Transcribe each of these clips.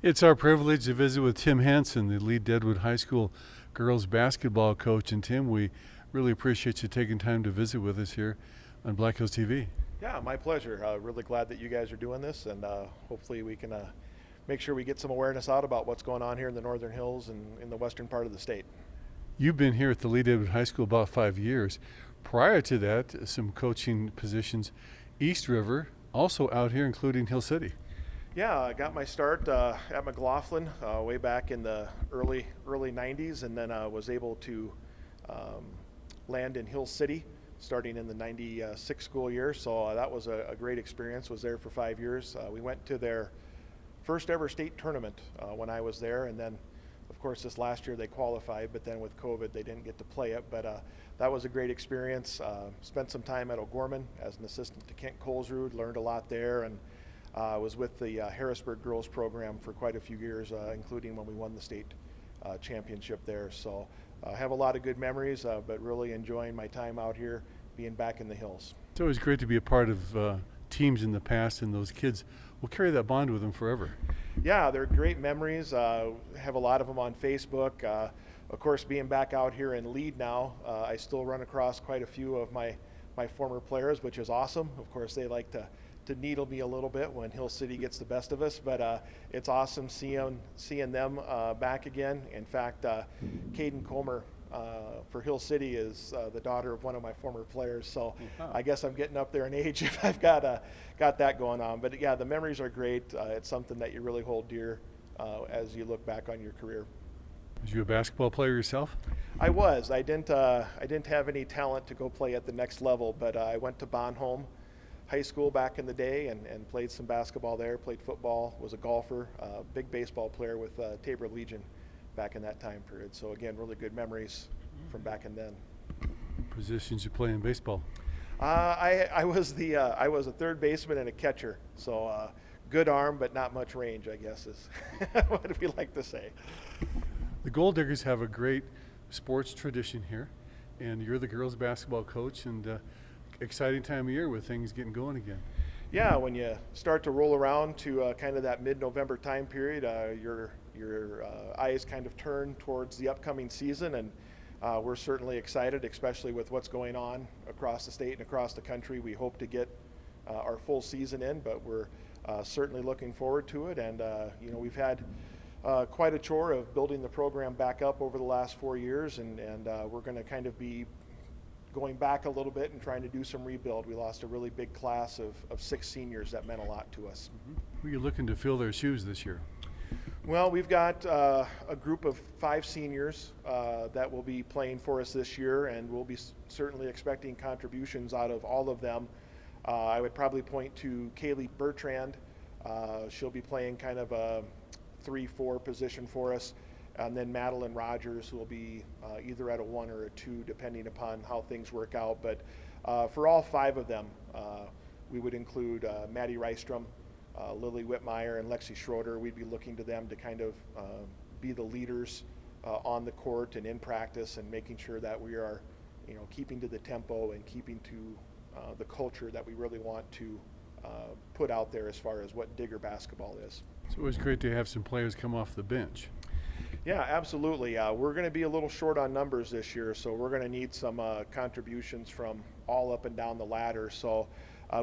It's our privilege to visit with Tim Hansen, the Lead-Deadwood High School girls basketball coach. And Tim, we really appreciate you taking time to visit with us here on Black Hills TV. Yeah, my pleasure. Really glad that you guys are doing this, and hopefully we can make sure we get some awareness out about what's going on here in the Northern Hills and in the western part of the state. You've been here at the Lead-Deadwood High School about 5 years. Prior to that, some coaching positions, East River, also out here, including Hill City. Yeah, I got my start at McLaughlin way back in the early 90s, and then was able to land in Hill City starting in the 96 school year. So that was a great experience. Was there for 5 years. We went to their first ever state tournament when I was there, and then of course this last year they qualified, but then with COVID they didn't get to play it. But that was a great experience. Spent some time at O'Gorman as an assistant to Kent Colesrud, learned a lot there, and was with the Harrisburg girls program for quite a few years, including when we won the state championship there. So I have a lot of good memories, but really enjoying my time out here, being back in the hills. It's always great to be a part of teams in the past, and those kids will carry that bond with them forever. Yeah, they're great memories. Have a lot of them on Facebook. Of course, being back out here in Lead now, I still run across quite a few of my former players, which is awesome. Of course, they like to needle me a little bit when Hill City gets the best of us, but it's awesome seeing them back again. In fact, Caden Comer for Hill City is the daughter of one of my former players, so I guess I'm getting up there in age if I've got that going on. But yeah, the memories are great. It's something that you really hold dear as you look back on your career. Was you a basketball player yourself? I was. I didn't have any talent to go play at the next level, but I went to Bonhomme High School back in the day and played some basketball there, played football, was a golfer, big baseball player with Tabor Legion back in that time period. So again, really good memories from back in then. Positions you play in baseball? I was a third baseman and a catcher, so good arm but not much range, I guess is what we like to say. The Golddiggers have a great sports tradition here, and you're the girls basketball coach, and exciting time of year with things getting going again. Yeah, when you start to roll around to kind of that mid-November time period, your eyes kind of turn towards the upcoming season, and we're certainly excited, especially with what's going on across the state and across the country. We hope to get our full season in, but we're certainly looking forward to it. And we've had quite a chore of building the program back up over the last 4 years, and we're going to kind of be going back a little bit and trying to do some rebuild. We lost a really big class of 6 seniors that meant a lot to us. Who are you looking to fill their shoes this year? Well, we've got a group of 5 seniors that will be playing for us this year, and we'll be certainly expecting contributions out of all of them. I would probably point to Kaylee Bertrand. She'll be playing kind of a 3-4 position for us. And then Madeline Rogers will be either at a 1 or a 2, depending upon how things work out. But for all 5 of them, we would include Maddie Rystrom, Lily Whitmire, and Lexi Schroeder. We'd be looking to them to kind of be the leaders on the court and in practice, and making sure that we are, keeping to the tempo and keeping to the culture that we really want to put out there as far as what Digger basketball is. It's always great to have some players come off the bench. Yeah, absolutely. We're going to be a little short on numbers this year, so we're going to need some contributions from all up and down the ladder. So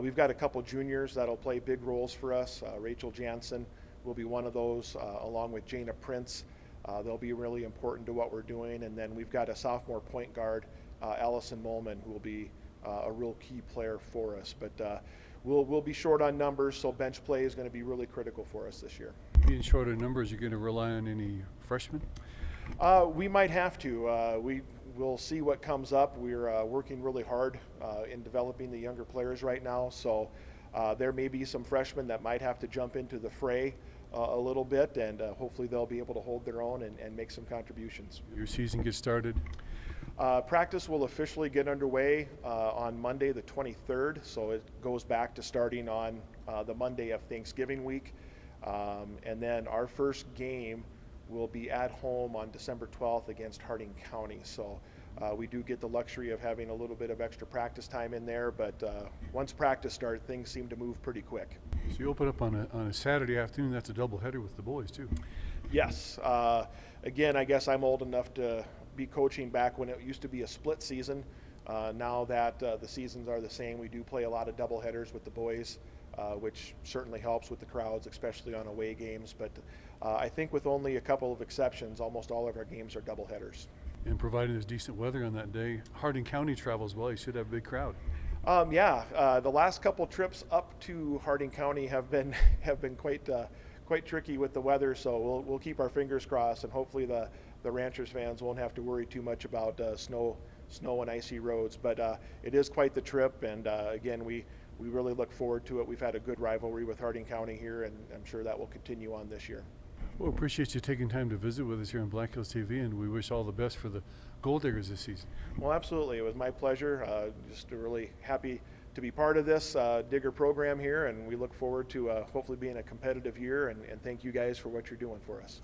we've got a couple juniors that'll play big roles for us. Rachel Jansen will be one of those, along with Jana Prince. They'll be really important to what we're doing. And then we've got a sophomore point guard, Allison Molman, who will be a real key player for us. But we'll be short on numbers, so bench play is going to be really critical for us this year. Being short on numbers, you're going to rely on any freshmen? We might have to. We'll see what comes up. We're working really hard in developing the younger players right now, so there may be some freshmen that might have to jump into the fray a little bit, and hopefully they'll be able to hold their own and make some contributions. Your season gets started? Practice will officially get underway on Monday the 23rd, so it goes back to starting on the Monday of Thanksgiving week. And then our first game will be at home on December 12th against Harding County. So we do get the luxury of having a little bit of extra practice time in there, but once practice starts, things seem to move pretty quick. So you open up on a Saturday afternoon. That's a doubleheader with the boys too. Yes. Again, I guess I'm old enough to be coaching back when it used to be a split season. Now that the seasons are the same, we do play a lot of doubleheaders with the boys, which certainly helps with the crowds, especially on away games. But I think with only a couple of exceptions, almost all of our games are doubleheaders. And providing there's decent weather on that day, Hardin County travels well. You should have a big crowd. The last couple trips up to Hardin County have been quite tricky with the weather. So we'll keep our fingers crossed, and hopefully the Ranchers fans won't have to worry too much about snow and icy roads. But it is quite the trip, and again, we really look forward to it. We've had a good rivalry with Hardin County here, and I'm sure that will continue on this year. Well, appreciate you taking time to visit with us here on Black Hills TV, and we wish all the best for the Golddiggers this season. Well, absolutely. It was my pleasure. Just really happy to be part of this Digger program here, and we look forward to hopefully being a competitive year, and thank you guys for what you're doing for us.